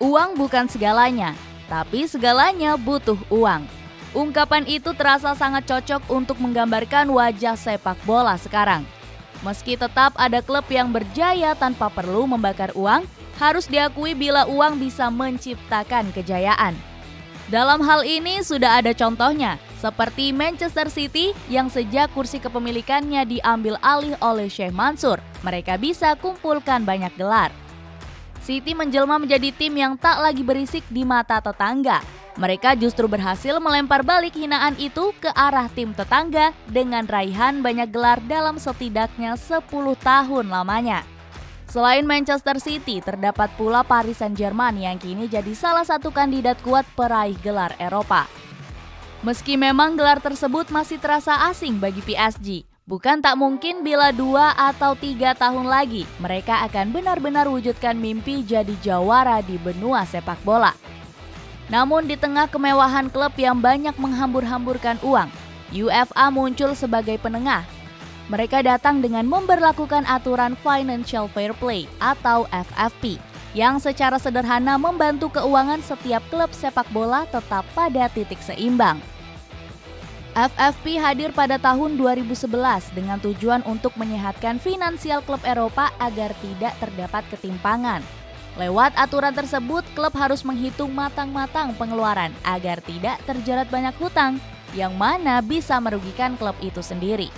Uang bukan segalanya, tapi segalanya butuh uang. Ungkapan itu terasa sangat cocok untuk menggambarkan wajah sepak bola sekarang. Meski tetap ada klub yang berjaya tanpa perlu membakar uang, harus diakui bila uang bisa menciptakan kejayaan. Dalam hal ini sudah ada contohnya, seperti Manchester City yang sejak kursi kepemilikannya diambil alih oleh Sheikh Mansur, mereka bisa kumpulkan banyak gelar. City menjelma menjadi tim yang tak lagi berisik di mata tetangga. Mereka justru berhasil melempar balik hinaan itu ke arah tim tetangga dengan raihan banyak gelar dalam setidaknya 10 tahun lamanya. Selain Manchester City, terdapat pula Paris Saint-Germain yang kini jadi salah satu kandidat kuat peraih gelar Eropa. Meski memang gelar tersebut masih terasa asing bagi PSG, bukan tak mungkin bila 2 atau 3 tahun lagi mereka akan benar-benar wujudkan mimpi jadi jawara di benua sepak bola. Namun di tengah kemewahan klub yang banyak menghambur-hamburkan uang, UEFA muncul sebagai penengah. Mereka datang dengan memberlakukan aturan Financial Fair Play atau FFP yang secara sederhana membantu keuangan setiap klub sepak bola tetap pada titik seimbang. FFP hadir pada tahun 2011 dengan tujuan untuk menyehatkan finansial klub Eropa agar tidak terdapat ketimpangan. Lewat aturan tersebut, klub harus menghitung matang-matang pengeluaran agar tidak terjerat banyak hutang, yang mana bisa merugikan klub itu sendiri.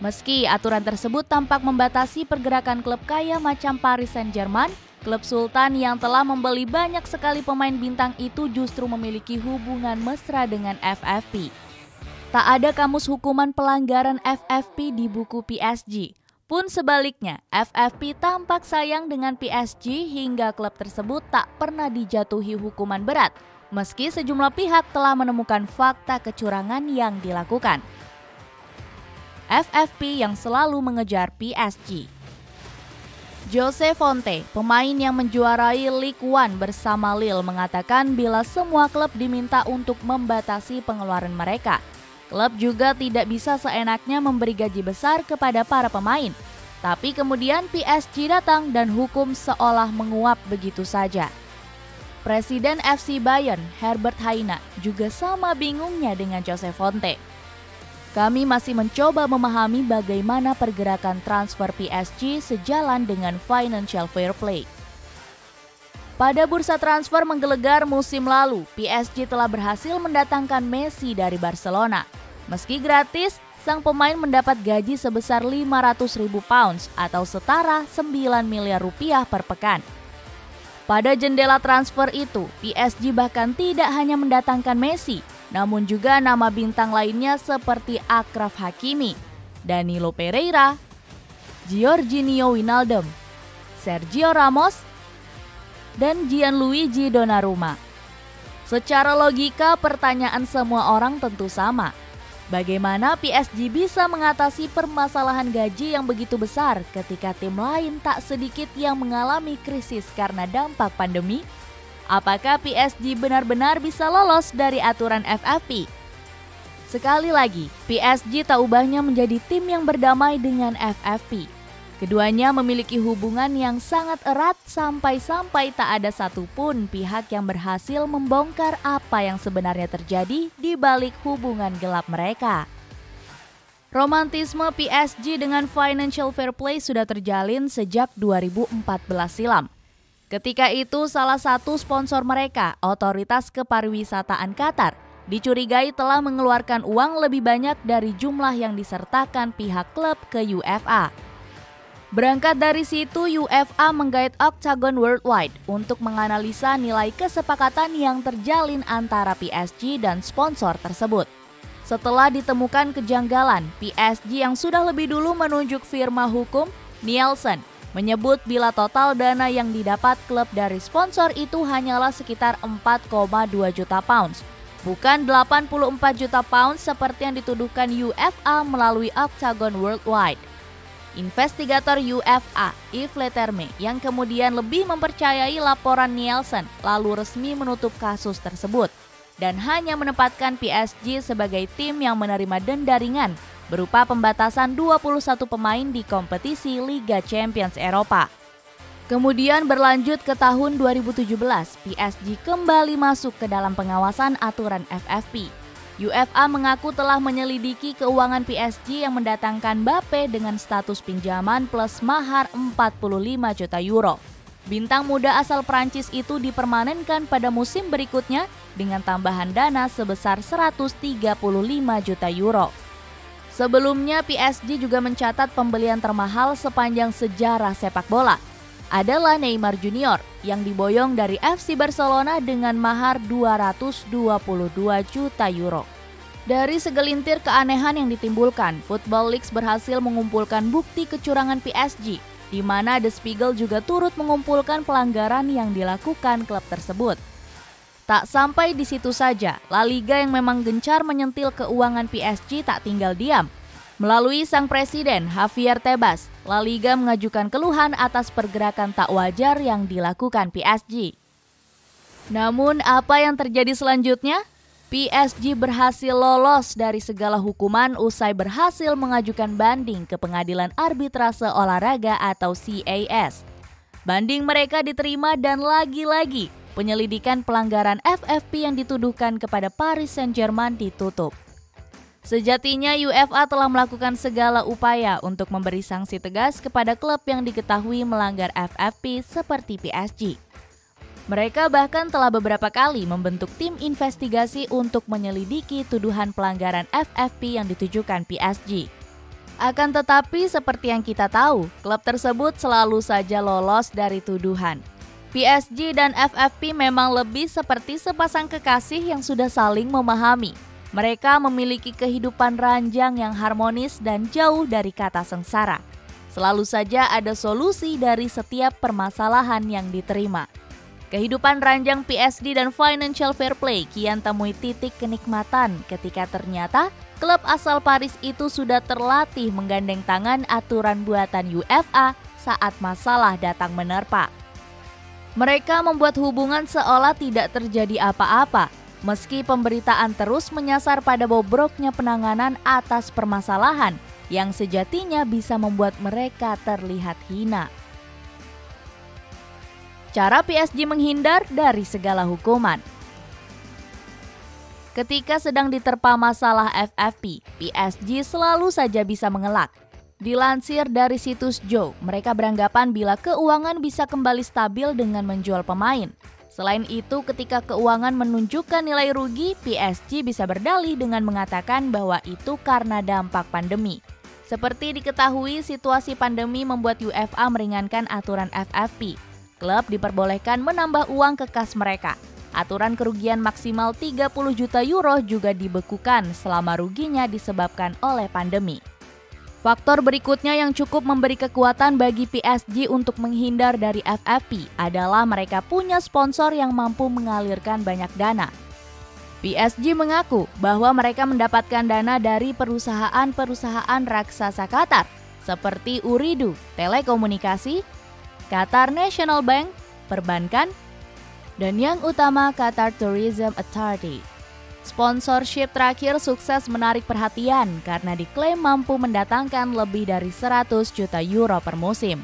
Meski aturan tersebut tampak membatasi pergerakan klub kaya macam Paris Saint-Germain, klub Sultan yang telah membeli banyak sekali pemain bintang itu justru memiliki hubungan mesra dengan FFP. Tak ada kamus hukuman pelanggaran FFP di buku PSG. Pun sebaliknya, FFP tampak sayang dengan PSG hingga klub tersebut tak pernah dijatuhi hukuman berat, meski sejumlah pihak telah menemukan fakta kecurangan yang dilakukan. FFP yang selalu mengejar PSG. Jose Fonte, pemain yang menjuarai Ligue 1 bersama Lille, mengatakan bila semua klub diminta untuk membatasi pengeluaran mereka, klub juga tidak bisa seenaknya memberi gaji besar kepada para pemain. Tapi kemudian PSG datang dan hukum seolah menguap begitu saja. Presiden FC Bayern, Herbert Hainer, juga sama bingungnya dengan Jose Fonte. Kami masih mencoba memahami bagaimana pergerakan transfer PSG sejalan dengan Financial Fair Play. Pada bursa transfer menggelegar musim lalu, PSG telah berhasil mendatangkan Messi dari Barcelona. Meski gratis, sang pemain mendapat gaji sebesar 500.000 pounds atau setara 9 miliar rupiah per pekan. Pada jendela transfer itu, PSG bahkan tidak hanya mendatangkan Messi, namun juga nama bintang lainnya seperti Achraf Hakimi, Danilo Pereira, Georginio Wijnaldum, Sergio Ramos, dan Gianluigi Donnarumma. Secara logika, pertanyaan semua orang tentu sama. Bagaimana PSG bisa mengatasi permasalahan gaji yang begitu besar ketika tim lain tak sedikit yang mengalami krisis karena dampak pandemi? Apakah PSG benar-benar bisa lolos dari aturan FFP? Sekali lagi, PSG tak ubahnya menjadi tim yang berdamai dengan FFP. Keduanya memiliki hubungan yang sangat erat sampai-sampai tak ada satupun pihak yang berhasil membongkar apa yang sebenarnya terjadi di balik hubungan gelap mereka. Romantisme PSG dengan Financial Fair Play sudah terjalin sejak 2014 silam. Ketika itu salah satu sponsor mereka, Otoritas Kepariwisataan Qatar, dicurigai telah mengeluarkan uang lebih banyak dari jumlah yang disertakan pihak klub ke UEFA. Berangkat dari situ, UEFA menggait Octagon Worldwide untuk menganalisa nilai kesepakatan yang terjalin antara PSG dan sponsor tersebut. Setelah ditemukan kejanggalan, PSG yang sudah lebih dulu menunjuk firma hukum, Nielsen, menyebut bila total dana yang didapat klub dari sponsor itu hanyalah sekitar 4,2 juta pounds, bukan 84 juta pounds seperti yang dituduhkan UEFA melalui Octagon Worldwide. Investigator UEFA, Yves Leterme, yang kemudian lebih mempercayai laporan Nielsen, lalu resmi menutup kasus tersebut dan hanya menempatkan PSG sebagai tim yang menerima denda ringan berupa pembatasan 21 pemain di kompetisi Liga Champions Eropa. Kemudian berlanjut ke tahun 2017, PSG kembali masuk ke dalam pengawasan aturan FFP. UEFA mengaku telah menyelidiki keuangan PSG yang mendatangkan Mbappe dengan status pinjaman plus mahar 45 juta euro. Bintang muda asal Prancis itu dipermanenkan pada musim berikutnya dengan tambahan dana sebesar 135 juta euro. Sebelumnya PSG juga mencatat pembelian termahal sepanjang sejarah sepak bola adalah Neymar Junior yang diboyong dari FC Barcelona dengan mahar 222 juta euro. Dari segelintir keanehan yang ditimbulkan, Football Leaks berhasil mengumpulkan bukti kecurangan PSG, di mana The Spiegel juga turut mengumpulkan pelanggaran yang dilakukan klub tersebut. Tak sampai di situ saja, La Liga yang memang gencar menyentil keuangan PSG tak tinggal diam. Melalui sang presiden Javier Tebas, La Liga mengajukan keluhan atas pergerakan tak wajar yang dilakukan PSG. Namun apa yang terjadi selanjutnya? PSG berhasil lolos dari segala hukuman usai berhasil mengajukan banding ke Pengadilan Arbitrase Olahraga atau CAS. Banding mereka diterima dan lagi-lagi penyelidikan pelanggaran FFP yang dituduhkan kepada Paris Saint-Germain ditutup. Sejatinya UEFA telah melakukan segala upaya untuk memberi sanksi tegas kepada klub yang diketahui melanggar FFP seperti PSG. Mereka bahkan telah beberapa kali membentuk tim investigasi untuk menyelidiki tuduhan pelanggaran FFP yang ditujukan PSG. Akan tetapi seperti yang kita tahu, klub tersebut selalu saja lolos dari tuduhan. PSG dan FFP memang lebih seperti sepasang kekasih yang sudah saling memahami. Mereka memiliki kehidupan ranjang yang harmonis dan jauh dari kata sengsara. Selalu saja ada solusi dari setiap permasalahan yang diterima. Kehidupan ranjang PSG dan financial fair play kian temui titik kenikmatan ketika ternyata klub asal Paris itu sudah terlatih menggandeng tangan aturan buatan UEFA saat masalah datang menerpa. Mereka membuat hubungan seolah tidak terjadi apa-apa, meski pemberitaan terus menyasar pada bobroknya penanganan atas permasalahan yang sejatinya bisa membuat mereka terlihat hina. Cara PSG menghindar dari segala hukuman. Ketika sedang diterpa masalah FFP, PSG selalu saja bisa mengelak. Dilansir dari situs Joe, mereka beranggapan bila keuangan bisa kembali stabil dengan menjual pemain. Selain itu, ketika keuangan menunjukkan nilai rugi, PSG bisa berdalih dengan mengatakan bahwa itu karena dampak pandemi. Seperti diketahui, situasi pandemi membuat UEFA meringankan aturan FFP. Klub diperbolehkan menambah uang ke kas mereka. Aturan kerugian maksimal 30 juta euro juga dibekukan selama ruginya disebabkan oleh pandemi. Faktor berikutnya yang cukup memberi kekuatan bagi PSG untuk menghindar dari FFP adalah mereka punya sponsor yang mampu mengalirkan banyak dana. PSG mengaku bahwa mereka mendapatkan dana dari perusahaan-perusahaan raksasa Qatar seperti Ooredoo, telekomunikasi, Qatar National Bank, perbankan, dan yang utama Qatar Tourism Authority. Sponsorship terakhir sukses menarik perhatian karena diklaim mampu mendatangkan lebih dari 100 juta euro per musim.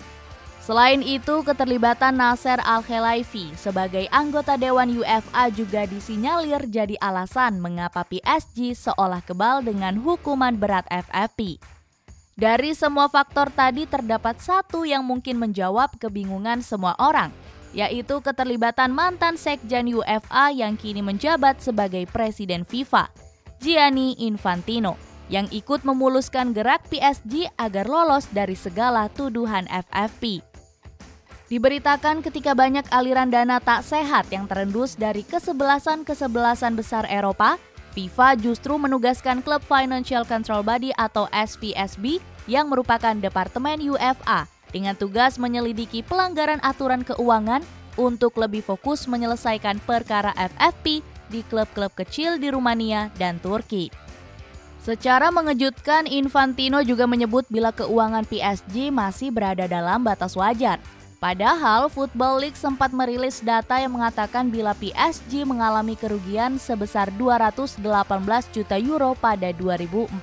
Selain itu, keterlibatan Nasser Al-Khelaifi sebagai anggota Dewan UEFA juga disinyalir jadi alasan mengapa PSG seolah kebal dengan hukuman berat FFP. Dari semua faktor tadi terdapat satu yang mungkin menjawab kebingungan semua orang, yaitu keterlibatan mantan sekjen UEFA yang kini menjabat sebagai Presiden FIFA, Gianni Infantino, yang ikut memuluskan gerak PSG agar lolos dari segala tuduhan FFP. Diberitakan ketika banyak aliran dana tak sehat yang terendus dari kesebelasan besar Eropa, FIFA justru menugaskan klub Financial Control Body atau FVSB yang merupakan departemen UEFA dengan tugas menyelidiki pelanggaran aturan keuangan untuk lebih fokus menyelesaikan perkara FFP di klub-klub kecil di Rumania dan Turki. Secara mengejutkan, Infantino juga menyebut bila keuangan PSG masih berada dalam batas wajar. Padahal Football Leaks sempat merilis data yang mengatakan bila PSG mengalami kerugian sebesar 218 juta euro pada 2014.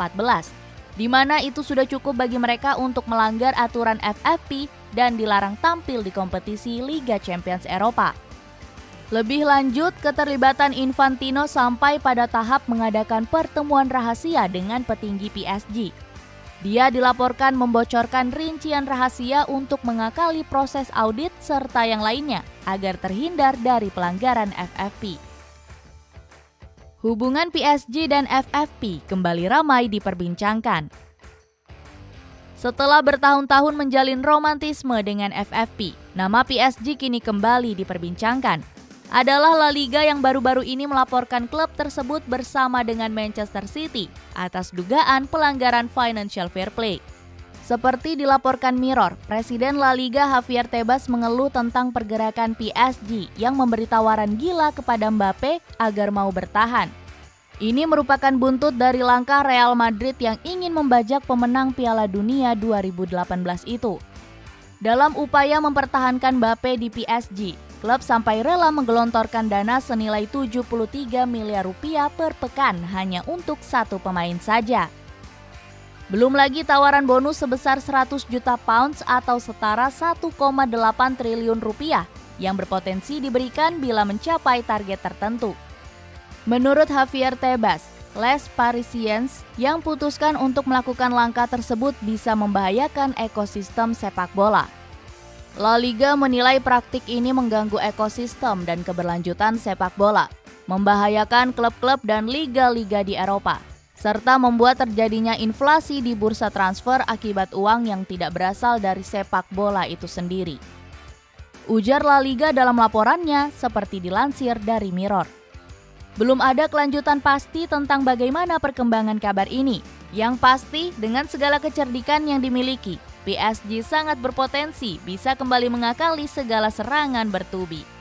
Di mana itu sudah cukup bagi mereka untuk melanggar aturan FFP dan dilarang tampil di kompetisi Liga Champions Eropa. Lebih lanjut, keterlibatan Infantino sampai pada tahap mengadakan pertemuan rahasia dengan petinggi PSG. Dia dilaporkan membocorkan rincian rahasia untuk mengakali proses audit serta yang lainnya agar terhindar dari pelanggaran FFP. Hubungan PSG dan FFP kembali ramai diperbincangkan. Setelah bertahun-tahun menjalin romantisme dengan FFP, nama PSG kini kembali diperbincangkan. Adalah La Liga yang baru-baru ini melaporkan klub tersebut bersama dengan Manchester City atas dugaan pelanggaran financial fair play. Seperti dilaporkan Mirror, Presiden La Liga Javier Tebas mengeluh tentang pergerakan PSG yang memberi tawaran gila kepada Mbappe agar mau bertahan. Ini merupakan buntut dari langkah Real Madrid yang ingin membajak pemenang Piala Dunia 2018 itu. Dalam upaya mempertahankan Mbappe di PSG, klub sampai rela menggelontorkan dana senilai 73 miliar rupiah per pekan hanya untuk satu pemain saja. Belum lagi tawaran bonus sebesar 100 juta pounds atau setara 1,8 triliun rupiah yang berpotensi diberikan bila mencapai target tertentu. Menurut Javier Tebas, Les Parisiens yang putuskan untuk melakukan langkah tersebut bisa membahayakan ekosistem sepak bola. La Liga menilai praktik ini mengganggu ekosistem dan keberlanjutan sepak bola, membahayakan klub-klub dan liga-liga di Eropa, serta membuat terjadinya inflasi di bursa transfer akibat uang yang tidak berasal dari sepak bola itu sendiri. Ujar La Liga dalam laporannya seperti dilansir dari Mirror. Belum ada kelanjutan pasti tentang bagaimana perkembangan kabar ini. Yang pasti, dengan segala kecerdikan yang dimiliki, PSG sangat berpotensi bisa kembali mengakali segala serangan bertubi.